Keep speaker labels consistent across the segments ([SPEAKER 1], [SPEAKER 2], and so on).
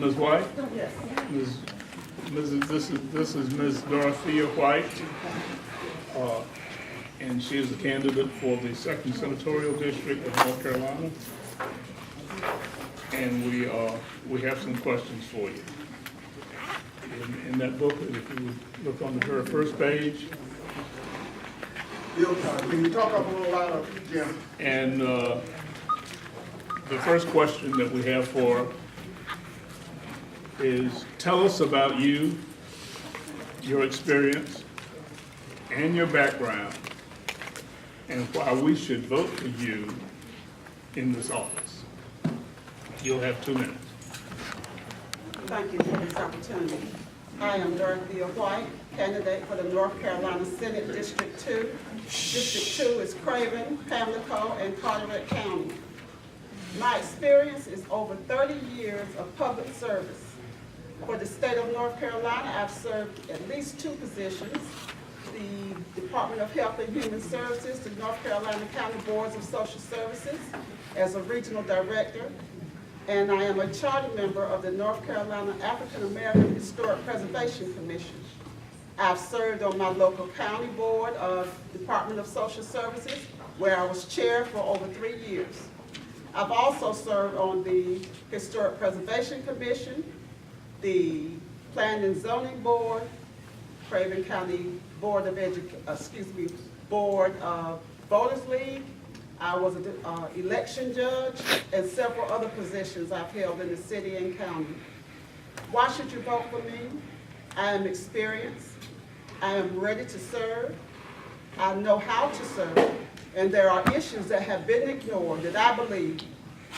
[SPEAKER 1] Ms. White?
[SPEAKER 2] Yes.
[SPEAKER 1] This is Ms. Dorothea White, and she is a candidate for the 2nd Senatorial District of North Carolina. And we have some questions for you. In that booklet, if you would look on the very first page.
[SPEAKER 3] Can you talk up a little louder, Jim?
[SPEAKER 1] And the first question that we have for her is, tell us about you, your experience, and your background, and why we should vote for you in this office. You'll have 2 minutes.
[SPEAKER 2] Thank you for this opportunity. I am Dorothea White, candidate for the North Carolina Senate District 2. District 2 is Craven, Pamlico, and Carteret County. My experience is over 30 years of public service. For the state of North Carolina, I've served at least 2 positions: the Department of Health and Human Services, the North Carolina County Boards of Social Services as a regional director, and I am a charter member of the North Carolina African American Historic Preservation Commission. I've served on my local county board of Department of Social Services, where I was chair for over 3 years. I've also served on the Historic Preservation Commission, the Planning and Zoning Board, Craven County Board of Board of Voters League. I was an election judge, and several other positions I've held in the city and county. Why should you vote for me? I am experienced. I am ready to serve. I know how to serve. And there are issues that have been ignored that I believe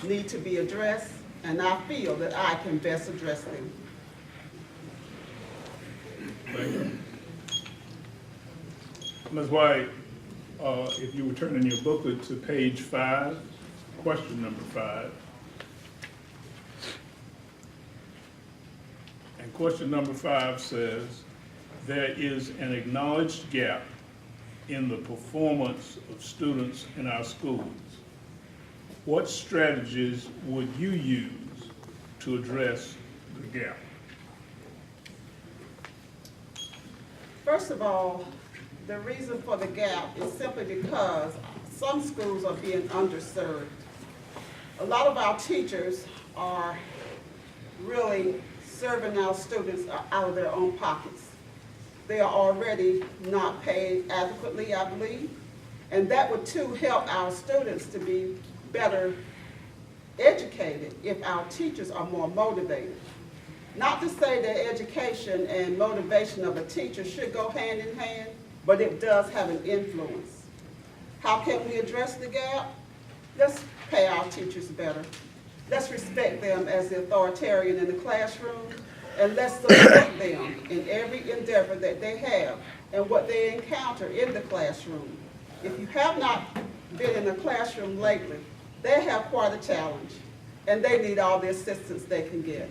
[SPEAKER 2] need to be addressed, and I feel that I can best address them.
[SPEAKER 1] Thank you. Ms. White, if you would turn in your booklet to page 5, question number 5. And question number 5 says, there is an acknowledged gap in the performance of students in our schools. What strategies would you use to address the gap?
[SPEAKER 2] First of all, the reason for the gap is simply because some schools are being underserved. A lot of our teachers are really serving our students out of their own pockets. They are already not paid adequately, I believe, and that would too help our students to be better educated if our teachers are more motivated. Not to say that education and motivation of a teacher should go hand in hand, but it does have an influence. How can we address the gap? Let's pay our teachers better. Let's respect them as the authoritarian in the classroom, and let's support them in every endeavor that they have and what they encounter in the classroom. If you have not been in a classroom lately, they have quite a challenge, and they need all the assistance they can get.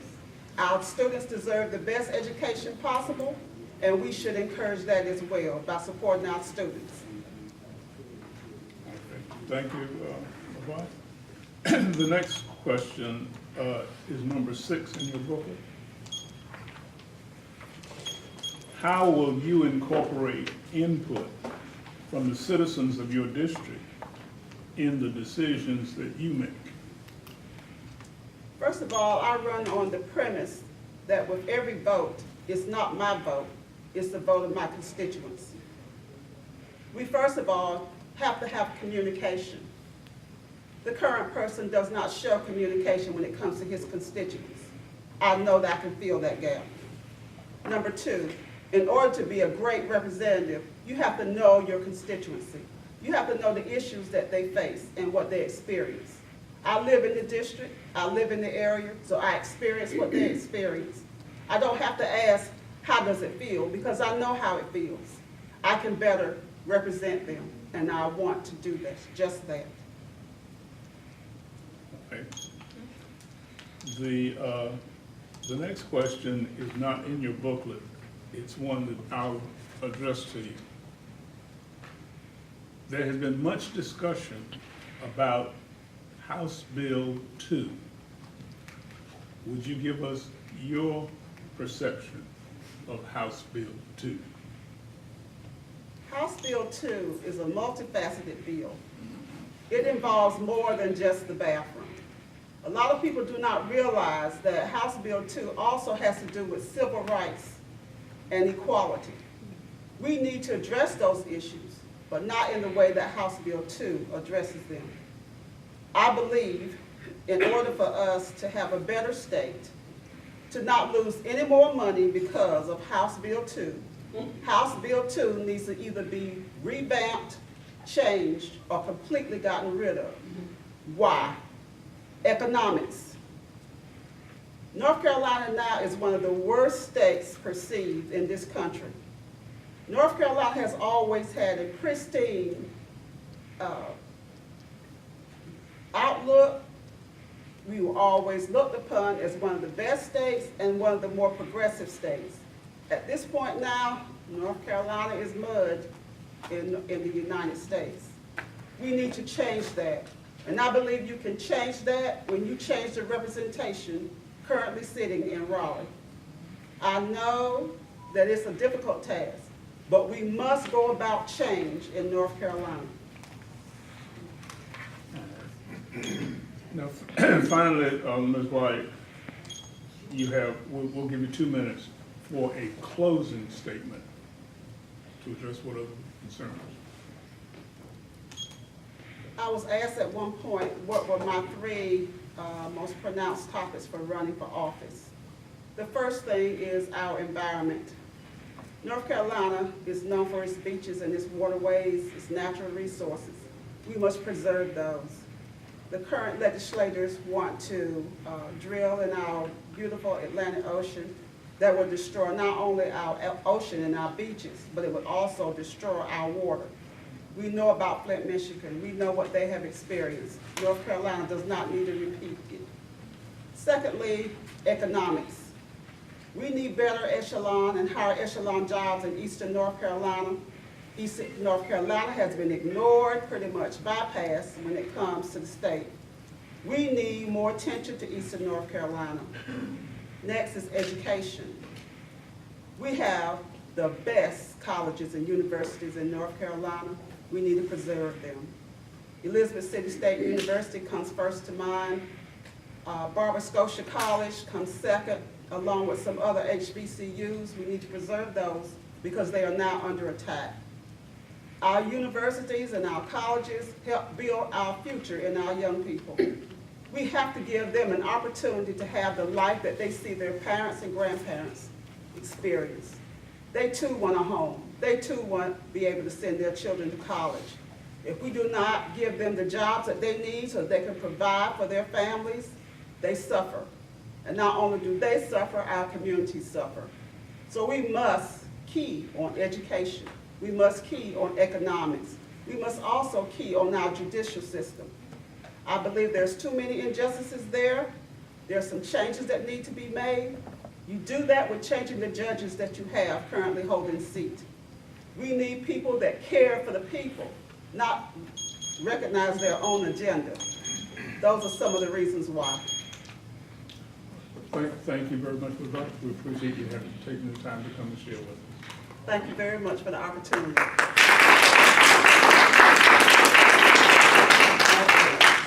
[SPEAKER 2] Our students deserve the best education possible, and we should encourage that as well by supporting our students.
[SPEAKER 1] Thank you, Ms. White. The next question is number 6 in your booklet. How will you incorporate input from the citizens of your district in the decisions that you make?
[SPEAKER 2] First of all, I run on the premise that with every vote, it's not my vote, it's the vote of my constituents. We first of all have to have communication. The current person does not show communication when it comes to his constituents. I know that I can fill that gap. Number 2, in order to be a great representative, you have to know your constituency. You have to know the issues that they face and what they experience. I live in the district, I live in the area, so I experience what they experience. I don't have to ask, how does it feel? Because I know how it feels. I can better represent them, and I want to do this, just that.
[SPEAKER 1] Okay. The next question is not in your booklet. It's one that I'll address to you. There has been much discussion about House Bill 2, would you give us your perception of House Bill 2?
[SPEAKER 2] House Bill 2 is a multifaceted bill. It involves more than just the bathroom. A lot of people do not realize that House Bill 2 also has to do with civil rights and equality. We need to address those issues, but not in the way that House Bill 2 addresses them. I believe in order for us to have a better state, to not lose any more money because of House Bill 2, House Bill 2 needs to either be revamped, changed, or completely gotten rid of. Why? Economics. North Carolina now is one of the worst states perceived in this country. North Carolina has always had a pristine outlook. We were always looked upon as one of the best states and one of the more progressive states. At this point now, North Carolina is mud in the United States. We need to change that. And I believe you can change that when you change the representation currently sitting in Raleigh. I know that it's a difficult task, but we must go about change in North Carolina.
[SPEAKER 1] Now, finally, Ms. White, we'll give you 2 minutes for a closing statement to address what other concerns.
[SPEAKER 2] I was asked at one point what were my 3 most pronounced topics for running for office. The first thing is our environment. North Carolina is known for its beaches and its waterways, its natural resources. We must preserve those. The current legislators want to drill in our beautiful Atlantic Ocean that will destroy not only our ocean and our beaches, but it would also destroy our water. We know about Flint, Michigan. We know what they have experienced. North Carolina does not need to repeat it. Secondly, economics. We need better echelon and higher echelon jobs in Eastern North Carolina. Eastern North Carolina has been ignored, pretty much bypassed when it comes to the state. We need more attention to Eastern North Carolina. Next is education. We have the best colleges and universities in North Carolina. We need to preserve them. Elizabeth City State University comes first to mind. Barbara Scotia College comes second, along with some other HBCUs. We need to preserve those because they are now under attack. Our universities and our colleges help build our future in our young people. We have to give them an opportunity to have the life that they see their parents and grandparents experience. They too want a home. They too want to be able to send their children to college. If we do not give them the jobs that they need so they can provide for their families, they suffer. And not only do they suffer, our communities suffer. So we must key on education. We must key on economics. We must also key on our judicial system. I believe there's too many injustices there. There's some changes that need to be made. You do that with changing the judges that you have currently holding seat. We need people that care for the people, not recognize their own agenda. Those are some of the reasons why.
[SPEAKER 1] Thank you very much, Ms. White. We appreciate you having taken the time to come and share with us.
[SPEAKER 2] Thank you very much for the opportunity.